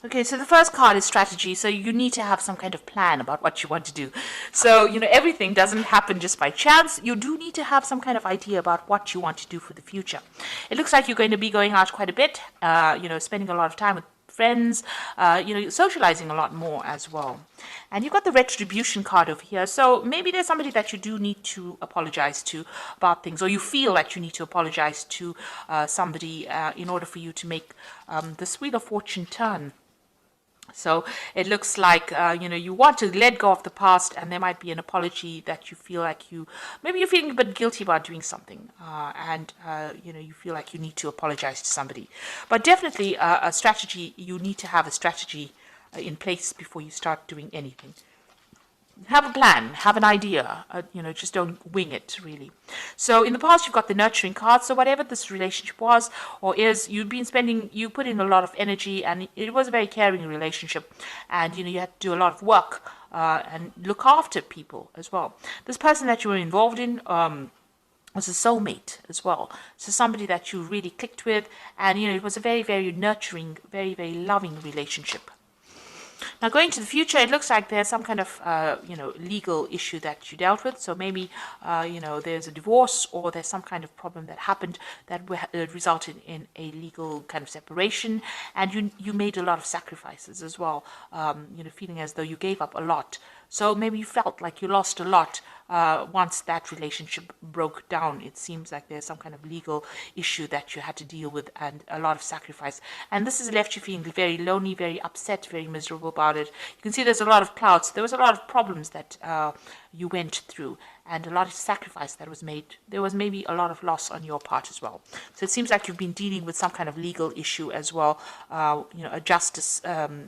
Okay, so the first card is strategy. So you need to have some kind of plan about what you want to do. So, everything doesn't happen just by chance. You do need to have some kind of idea about what you want to do for the future. It looks like you're going to be going out quite a bit, spending a lot of time with friends, socializing a lot more as well. And you've got the retribution card over here. So maybe there's somebody that you do need to apologize to about things, or you feel that you need to apologize to somebody in order for you to make this Wheel of Fortune turn. So it looks like, you want to let go of the past, and there might be an apology that you feel like maybe you're feeling a bit guilty about doing something, and you feel like you need to apologize to somebody. But definitely a strategy, you need to have a strategy in place before you start doing anything. Have a plan, have an idea, just don't wing it, really. So in the past, you've got the nurturing card. So whatever this relationship was or is, you put in a lot of energy, and it was a very caring relationship. And, you had to do a lot of work and look after people as well. This person that you were involved in was a soulmate as well. So somebody that you really clicked with. And, it was a very, very nurturing, very, very loving relationship. Now, going to the future, it looks like there's some kind of, legal issue that you dealt with. So maybe, there's a divorce, or there's some kind of problem that happened that resulted in a legal kind of separation. And you made a lot of sacrifices as well, feeling as though you gave up a lot. So maybe you felt like you lost a lot once that relationship broke down. It seems like there's some kind of legal issue that you had to deal with, and a lot of sacrifice. And this has left you feeling very lonely, very upset, very miserable about it. You can see there's a lot of clouds. There was a lot of problems that you went through, and a lot of sacrifice that was made. There was maybe a lot of loss on your part as well. So it seems like you've been dealing with some kind of legal issue as well, a justice,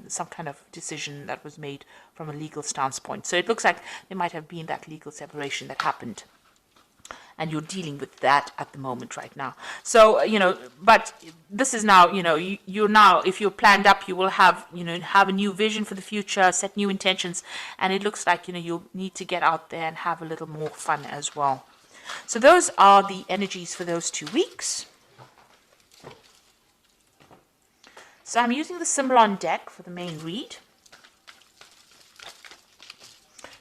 some kind of decision that was made from a legal stance point. So it looks like there might have been that legal separation that happened, and you're dealing with that at the moment right now. So, but this is now, you're now, if you're planned up, you will have, have a new vision for the future, set new intentions, and it looks like, you'll need to get out there and have a little more fun as well. So those are the energies for those 2 weeks. So I'm using the Symbolon deck for the main read.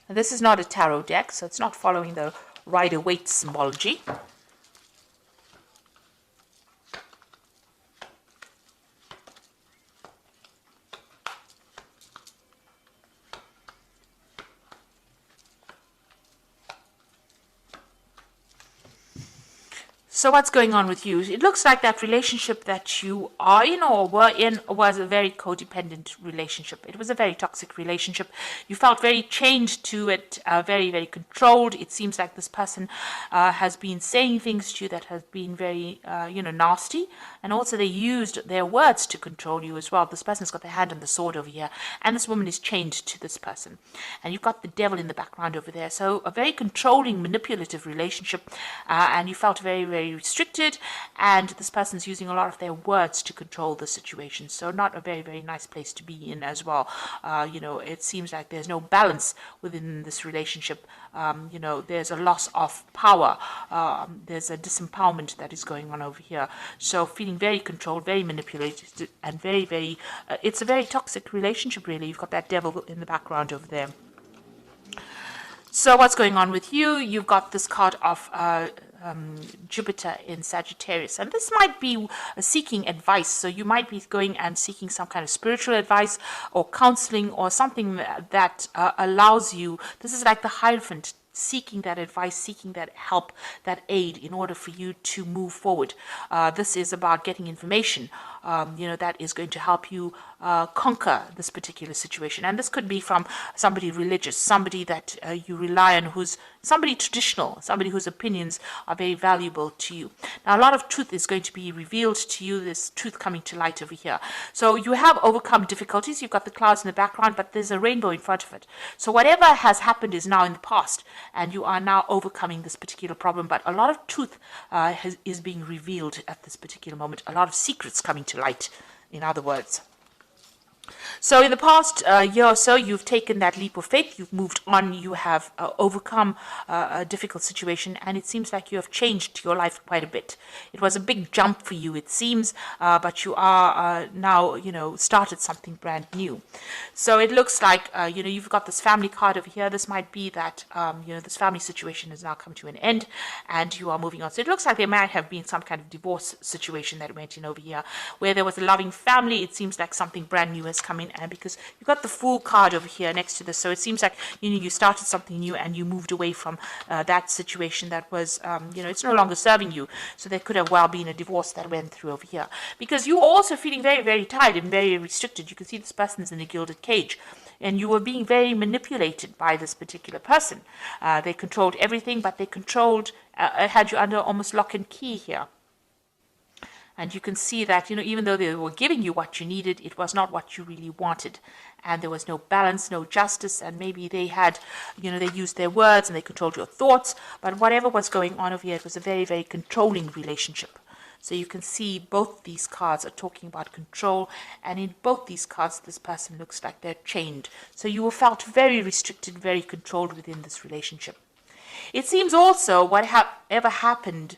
And this is not a tarot deck, so it's not following the Rider-Waite symbology. So what's going on with you? It looks like that relationship that you are in or were in was a very codependent relationship. It was a very toxic relationship. You felt very chained to it, very, very controlled. It seems like this person has been saying things to you that have been very, nasty. And also they used their words to control you as well. This person's got their hand on the sword over here. And this woman is chained to this person. And you've got the devil in the background over there. So a very controlling, manipulative relationship. And you felt very, very restricted, and this person's using a lot of their words to control the situation. So not a very, very nice place to be in as well. It seems like there's no balance within this relationship. There's a loss of power. There's a disempowerment that is going on over here. So feeling very controlled, very manipulated, and very, very, it's a very toxic relationship, really. You've got that devil in the background over there. So what's going on with you? You've got this card of Jupiter in Sagittarius, and this might be seeking advice. So you might be going and seeking some kind of spiritual advice or counseling or something that allows you. This is like the Hierophant, seeking that advice, seeking that help, that aid in order for you to move forward. This is about getting information, that is going to help you conquer this particular situation. And this could be from somebody religious, somebody that you rely on, who's somebody traditional, somebody whose opinions are very valuable to you. Now, a lot of truth is going to be revealed to you, this truth coming to light over here. So you have overcome difficulties. You've got the clouds in the background, but there's a rainbow in front of it. So whatever has happened is now in the past, and you are now overcoming this particular problem. But a lot of truth is being revealed at this particular moment. A lot of secrets coming to light, in other words. So in the past year or so, you've taken that leap of faith, you've moved on, you have overcome a difficult situation, and it seems like you have changed your life quite a bit. It was a big jump for you, it seems, but you are now, started something brand new. So it looks like, you've got this family card over here. This might be that, this family situation has now come to an end and you are moving on. So it looks like there might have been some kind of divorce situation that went in over here where there was a loving family. It seems like something brand new has come in, and because you've got the Fool card over here next to this, so it seems like you started something new and you moved away from that situation that was it's no longer serving you. So there could have well been a divorce that went through over here, because you were also feeling very, very tired and very restricted. You can see this person's in a gilded cage, and you were being very manipulated by this particular person. They controlled everything, but they controlled had you under almost lock and key here. And you can see that, even though they were giving you what you needed, it was not what you really wanted. And there was no balance, no justice, and maybe they had, they used their words and they controlled your thoughts. But whatever was going on over here, it was a very, very controlling relationship. So you can see both these cards are talking about control, and in both these cards, this person looks like they're chained. So you felt very restricted, very controlled within this relationship. It seems also whatever happened,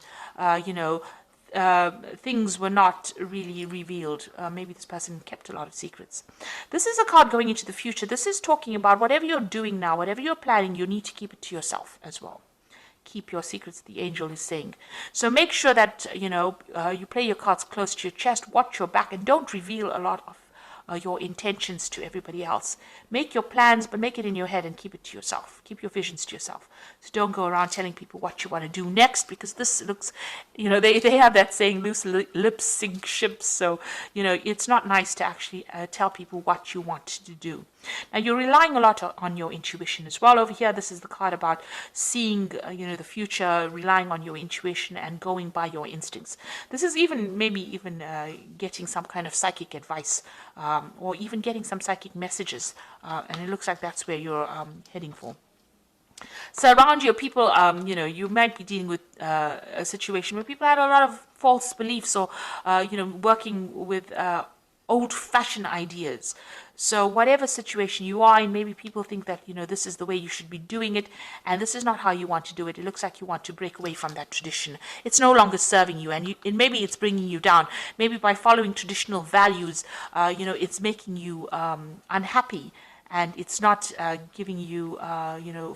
things were not really revealed. Maybe this person kept a lot of secrets. This is a card going into the future. This is talking about whatever you're doing now, whatever you're planning, you need to keep it to yourself as well. Keep your secrets, the angel is saying. So make sure that, you play your cards close to your chest, watch your back, and don't reveal a lot of your intentions to everybody else. Make your plans, but make it in your head and keep it to yourself. Keep your visions to yourself. So don't go around telling people what you want to do next, because this looks, they have that saying, loose lips sink ships. So, it's not nice to actually tell people what you want to do. Now, you're relying a lot on your intuition as well. Over here, this is the card about seeing, the future, relying on your intuition and going by your instincts. This is maybe even getting some kind of psychic advice, or even getting some psychic messages. And it looks like that's where you're heading for. So around you, people, you might be dealing with a situation where people had a lot of false beliefs, or, working with old-fashioned ideas. So whatever situation you are in, maybe people think that, this is the way you should be doing it, and this is not how you want to do it. It looks like you want to break away from that tradition. It's no longer serving you, and maybe it's bringing you down. Maybe by following traditional values, it's making you unhappy, and it's not giving you,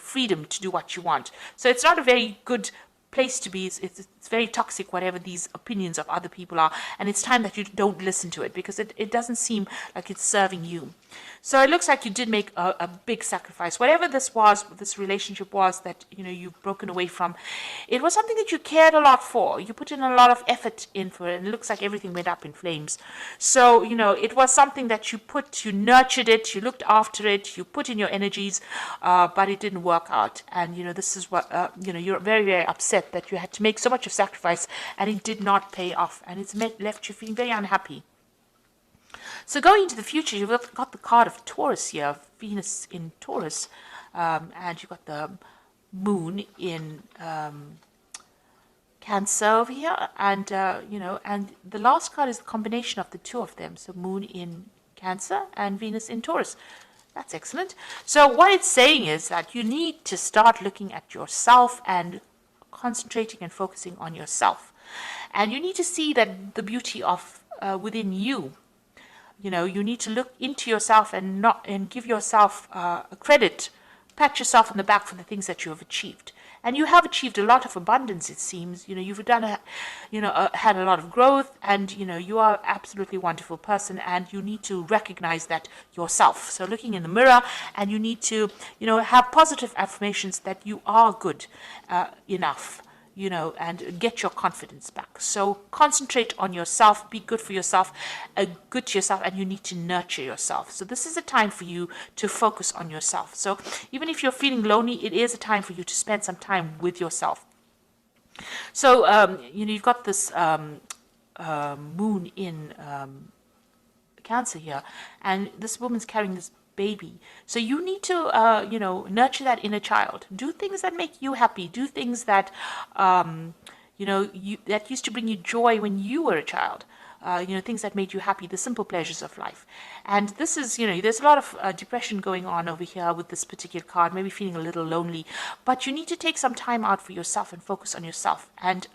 freedom to do what you want. So it's not a very good place to be. It's very toxic, whatever these opinions of other people are, and it's time that you don't listen to it, because it doesn't seem like it's serving you. So it looks like you did make a big sacrifice. Whatever this was, this relationship was that, you've broken away from, it was something that you cared a lot for. You put in a lot of effort in for it, and it looks like everything went up in flames. So, it was something that you nurtured it, you looked after it, you put in your energies, but it didn't work out. And, this is what, you're very, very upset that you had to make so much of sacrifice and it did not pay off, and it's left you feeling very unhappy. So going into the future, you've got the card of Taurus here, Venus in Taurus, and you've got the moon in Cancer over here, and and the last card is the combination of the two of them, so moon in Cancer and Venus in Taurus. That's excellent. So what it's saying is that you need to start looking at yourself and concentrating and focusing on yourself, and you need to see that the beauty of within you. You need to look into yourself and give yourself a credit, pat yourself on the back for the things that you have achieved. And you have achieved a lot of abundance, it seems. You've done had a lot of growth, and you are an absolutely wonderful person, and you need to recognize that yourself. So looking in the mirror, and you need to have positive affirmations that you are good enough. And get your confidence back. So concentrate on yourself, be good for yourself, good to yourself, and you need to nurture yourself. So this is a time for you to focus on yourself. So even if you're feeling lonely, it is a time for you to spend some time with yourself. So, you've got this moon in Cancer here, and this woman's carrying this baby. So you need to, nurture that inner child. Do things that make you happy. Do things that, that used to bring you joy when you were a child. Things that made you happy, the simple pleasures of life. And this is, there's a lot of depression going on over here with this particular card, maybe feeling a little lonely, but you need to take some time out for yourself and focus on yourself. And,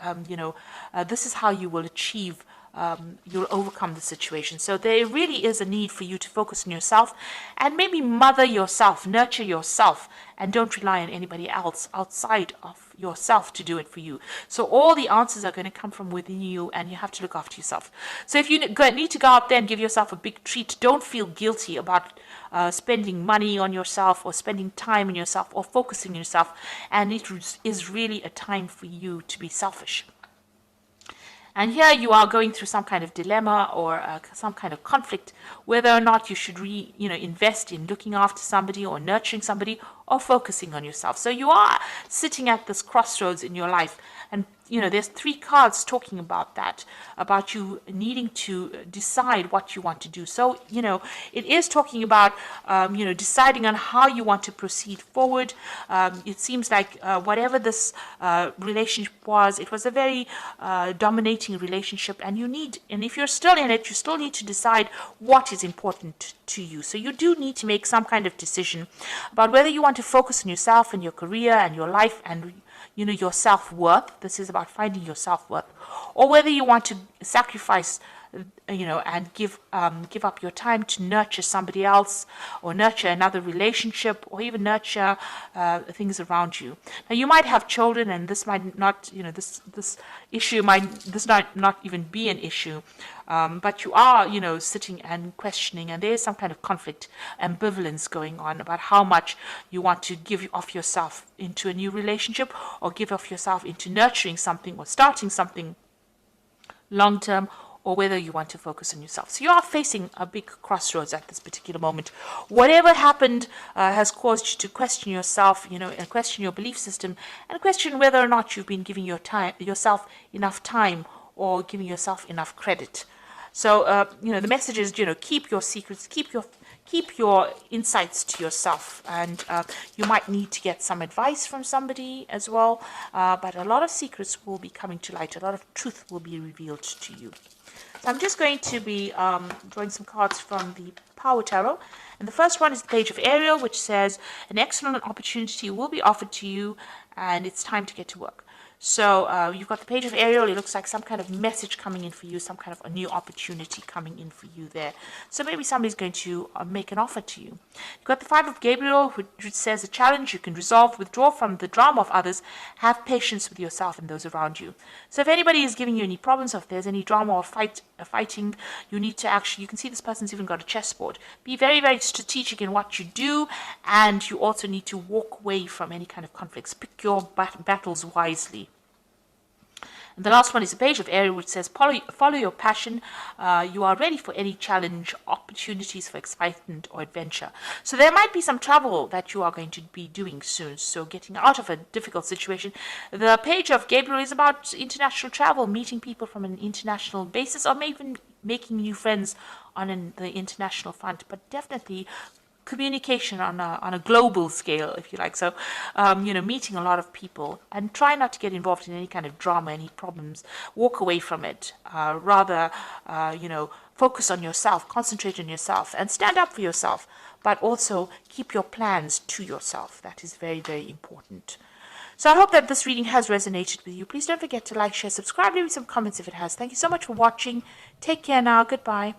this is how you will achieve you'll overcome the situation. So there really is a need for you to focus on yourself and maybe mother yourself, nurture yourself, and don't rely on anybody else outside of yourself to do it for you. So all the answers are going to come from within you, and you have to look after yourself. So if you need to go out there and give yourself a big treat, don't feel guilty about spending money on yourself or spending time on yourself or focusing on yourself. And it is really a time for you to be selfish. And here you are going through some kind of dilemma or some kind of conflict, whether or not you should invest in looking after somebody or nurturing somebody or focusing on yourself. So you are sitting at this crossroads in your life. And, there's 3 cards talking about that, about you needing to decide what you want to do. So, it is talking about, deciding on how you want to proceed forward. It seems like whatever this relationship was, it was a very dominating relationship. And if you're still in it, you still need to decide what is important to you. So you do need to make some kind of decision about whether you want to focus on yourself and your career and your life and your self-worth. This is about finding your self-worth, or whether you want to sacrifice and give up your time to nurture somebody else, or nurture another relationship, or even nurture things around you. Now, you might have children, and this might not, this issue might not even be an issue, but you are, sitting and questioning, and there is some kind of conflict, ambivalence going on about how much you want to give off yourself into a new relationship, or give off yourself into nurturing something or starting something long term, or whether you want to focus on yourself. So you are facing a big crossroads at this particular moment. Whatever happened has caused you to question yourself, and question your belief system, and question whether or not you've been giving yourself enough time or giving yourself enough credit. So, the message is, keep your secrets, keep your insights to yourself, and you might need to get some advice from somebody as well, but a lot of secrets will be coming to light, a lot of truth will be revealed to you. So I'm just going to be drawing some cards from the Power Tarot, and the first one is the Page of Ariel, which says, an excellent opportunity will be offered to you, and it's time to get to work. So you've got the Page of Ariel. It looks like some kind of message coming in for you, some kind of a new opportunity coming in for you there. So maybe somebody's going to make an offer to you. You've got the Five of Gabriel, which says a challenge you can resolve, withdraw from the drama of others, have patience with yourself and those around you. So if anybody is giving you any problems, or if there's any drama or fighting, you need to you can see this person's even got a chessboard. Be very, very strategic in what you do, and you also need to walk away from any kind of conflicts. Pick your battles wisely. And the last one is the Page of Ariel, which says, follow your passion. You are ready for any challenge, opportunities for excitement or adventure. So there might be some travel that you are going to be doing soon. So getting out of a difficult situation. The Page of Gabriel is about international travel, meeting people from an international basis, or maybe even making new friends on the international front. But definitely communication on a global scale, if you like. So, meeting a lot of people, and try not to get involved in any kind of drama, any problems. Walk away from it. Rather, focus on yourself, concentrate on yourself, and stand up for yourself. But also keep your plans to yourself. That is very, very important. So I hope that this reading has resonated with you. Please don't forget to like, share, subscribe, leave me some comments if it has. Thank you so much for watching. Take care now. Goodbye.